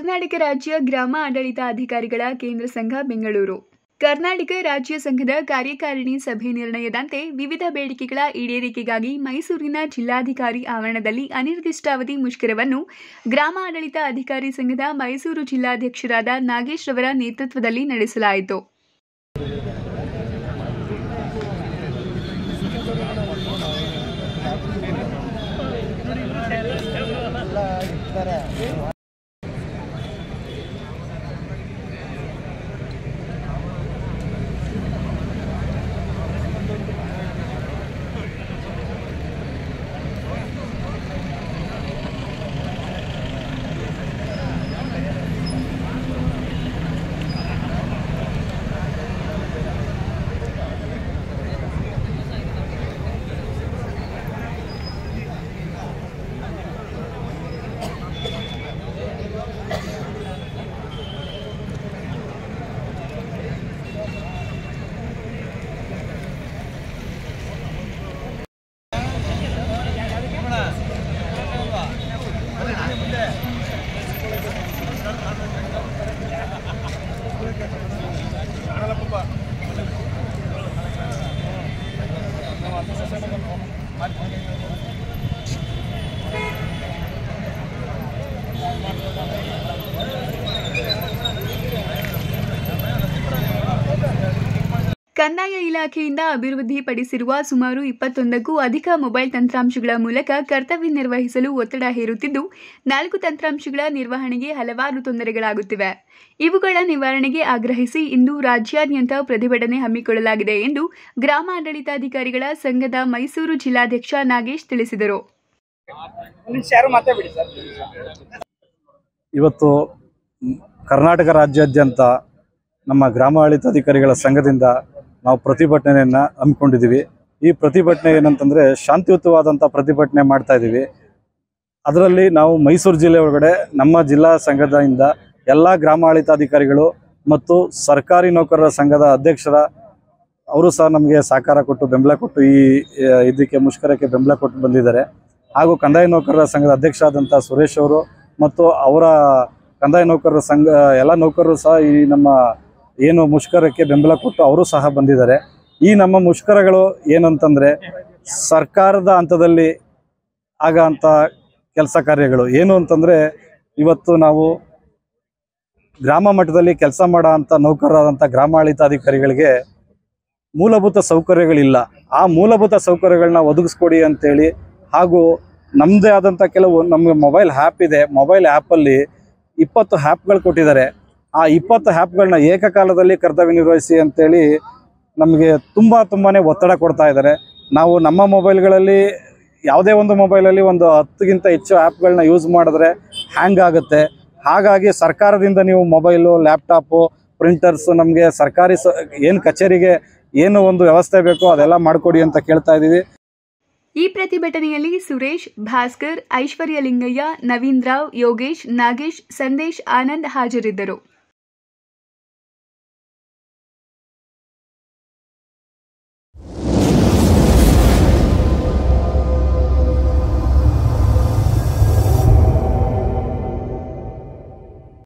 ಕರ್ನಾಟಕ ರಾಜ್ಯ ಗ್ರಾಮ ಆಡಳಿತ ಅಧಿಕಾರಿಗಳ ಕೇಂದ್ರ ಸಂಘ ಬೆಂಗಳೂರು. ಕರ್ನಾಟಕ ರಾಜ್ಯ ಸಂಘದ ಕಾರ್ಯಕಾರಿಣಿ ಸಭೆ ನಿರ್ಣಯದಂತೆ ವಿವಿಧ ಬೇಡಿಕೆಗಳ ಈಡೇರಿಕೆಗಾಗಿ ಮೈಸೂರಿನ ಜಿಲ್ಲಾಧಿಕಾರಿ ಆವರಣದಲ್ಲಿ ಅನಿರ್ದಿಷ್ಟಾವಧಿ ಮುಷ್ಕರವನ್ನು ಗ್ರಾಮ ಆಡಳಿತ ಅಧಿಕಾರಿ ಸಂಘದ ಮೈಸೂರು ಜಿಲ್ಲಾಧ್ಯಕ್ಷರಾದ ನಾಗೇಶ್ ರವರ ನೇತೃತ್ವದಲ್ಲಿ ನಡೆಸಲಾಯಿತು. ಕಂದಾಯ ಇಲಾಖೆಯಿಂದ ಅಭಿವೃದ್ಧಿಪಡಿಸಿರುವ ಸುಮಾರು 21ಕ್ಕೂ ಅಧಿಕ ಮೊಬೈಲ್ ತಂತ್ರಾಂಶಗಳ ಮೂಲಕ ಕರ್ತವ್ಯ ನಿರ್ವಹಿಸಲು ಒತ್ತಡ ಹೇರುತ್ತಿದ್ದು, 4 ತಂತ್ರಾಂಶಗಳ ನಿರ್ವಹಣೆಗೆ ಹಲವಾರು ತೊಂದರೆಗಳಾಗುತ್ತಿವೆ. ಇವುಗಳ ನಿವಾರಣೆಗೆ ಆಗ್ರಹಿಸಿ ಇಂದು ರಾಜ್ಯಾದ್ಯಂತ ಪ್ರತಿಭಟನೆ ಹಮ್ಮಿಕೊಳ್ಳಲಾಗಿದೆ ಎಂದು ಗ್ರಾಮಾಡಳಿತಾಧಿಕಾರಿಗಳ ಸಂಘದ ಮೈಸೂರು ಜಿಲ್ಲಾಧ್ಯಕ್ಷ ನಾಗೇಶ್ ತಿಳಿಸಿದರು. ಇವತ್ತು ಕರ್ನಾಟಕ ರಾಜ್ಯಾದ್ಯಂತ ನಮ್ಮ ಗ್ರಾಮಾಡಳಿತಾಧಿಕಾರಿಗಳ ಸಂಘದಿಂದ ನಾವು ಪ್ರತಿಭಟನೆಯನ್ನು ಹಮ್ಮಿಕೊಂಡಿದ್ದೀವಿ. ಈ ಪ್ರತಿಭಟನೆ ಏನಂತಂದರೆ ಶಾಂತಿಯುತವಾದಂಥ ಪ್ರತಿಭಟನೆ ಮಾಡ್ತಾ ಇದ್ದೀವಿ. ಅದರಲ್ಲಿ ನಾವು ಮೈಸೂರು ಜಿಲ್ಲೆ ಒಳಗಡೆ ನಮ್ಮ ಜಿಲ್ಲಾ ಸಂಘದಿಂದ ಎಲ್ಲ ಗ್ರಾಮಾಡಳಿತಾಧಿಕಾರಿಗಳು ಮತ್ತು ಸರ್ಕಾರಿ ನೌಕರರ ಸಂಘದ ಅಧ್ಯಕ್ಷರ ಅವರು ಸಹ ನಮಗೆ ಸಹಕಾರ ಕೊಟ್ಟು ಬೆಂಬಲ ಕೊಟ್ಟು ಇದಕ್ಕೆ ಮುಷ್ಕರಕ್ಕೆ ಬೆಂಬಲ ಕೊಟ್ಟು ಬಂದಿದ್ದಾರೆ. ಹಾಗೂ ಕಂದಾಯ ನೌಕರರ ಸಂಘದ ಅಧ್ಯಕ್ಷರಾದಂಥ ಸುರೇಶ್ ಅವರು ಮತ್ತು ಅವರ ಕಂದಾಯ ನೌಕರರ ಸಂಘ ಎಲ್ಲ ನೌಕರರು ಸಹ ಈ ನಮ್ಮ ಏನು ಮುಷ್ಕರಕ್ಕೆ ಬೆಂಬಲ ಕೊಟ್ಟು ಅವರು ಸಹ ಬಂದಿದ್ದಾರೆ. ಈ ನಮ್ಮ ಮುಷ್ಕರಗಳು ಏನಂತಂದರೆ ಸರ್ಕಾರದ ಹಂತದಲ್ಲಿ ಆಗೋಂಥ ಕೆಲಸ ಕಾರ್ಯಗಳು ಏನು ಅಂತಂದರೆ, ಇವತ್ತು ನಾವು ಗ್ರಾಮ ಮಟ್ಟದಲ್ಲಿ ಕೆಲಸ ಮಾಡೋ ಅಂಥ ನೌಕರರಾದಂಥ ಗ್ರಾಮಾಡಳಿತಾಧಿಕಾರಿಗಳಿಗೆ ಮೂಲಭೂತ ಸೌಕರ್ಯಗಳಿಲ್ಲ. ಆ ಮೂಲಭೂತ ಸೌಕರ್ಯಗಳನ್ನ ಒದಗಿಸ್ಕೊಡಿ ಅಂತೇಳಿ, ಹಾಗೂ ನಮ್ಮದೇ ಆದಂಥ ಕೆಲವು ನಮಗೆ ಮೊಬೈಲ್ ಆ್ಯಪ್ ಇದೆ. ಮೊಬೈಲ್ ಆ್ಯಪಲ್ಲಿ 20 ಆ್ಯಪ್ಗಳು ಕೊಟ್ಟಿದ್ದಾರೆ. ಆ 20 ಆ್ಯಪ್ಗಳನ್ನ ಏಕಕಾಲದಲ್ಲಿ ಕರ್ತವ್ಯ ನಿರ್ವಹಿಸಿ ಅಂತೇಳಿ ನಮಗೆ ತುಂಬಾ ಒತ್ತಡ ಕೊಡ್ತಾ ಇದ್ದಾರೆ. ನಾವು ನಮ್ಮ ಮೊಬೈಲ್ಗಳಲ್ಲಿ ಯಾವುದೇ ಒಂದು ಮೊಬೈಲಲ್ಲಿ ಒಂದು 10ಗಿಂತ ಹೆಚ್ಚು ಆ್ಯಪ್ಗಳನ್ನ ಯೂಸ್ ಮಾಡಿದ್ರೆ ಹ್ಯಾಂಗ್ ಆಗುತ್ತೆ. ಹಾಗಾಗಿ ಸರ್ಕಾರದಿಂದ ನೀವು ಮೊಬೈಲು, ಲ್ಯಾಪ್ಟಾಪು, ಪ್ರಿಂಟರ್ಸು ನಮಗೆ ಸರ್ಕಾರಿ ಏನು ಕಚೇರಿಗೆ ಏನು ಒಂದು ವ್ಯವಸ್ಥೆ ಬೇಕೋ ಅದೆಲ್ಲ ಮಾಡಿಕೊಡಿ ಅಂತ ಕೇಳ್ತಾ ಇದ್ದೀವಿ. ಈ ಪ್ರತಿಭಟನೆಯಲ್ಲಿ ಸುರೇಶ್, ಭಾಸ್ಕರ್, ಐಶ್ವರ್ಯ ಲಿಂಗಯ್ಯ, ನವೀನ್ ರಾವ್, ಯೋಗೇಶ್, ನಾಗೇಶ್, ಸಂದೇಶ್, ಆನಂದ್ ಹಾಜರಿದ್ದರು.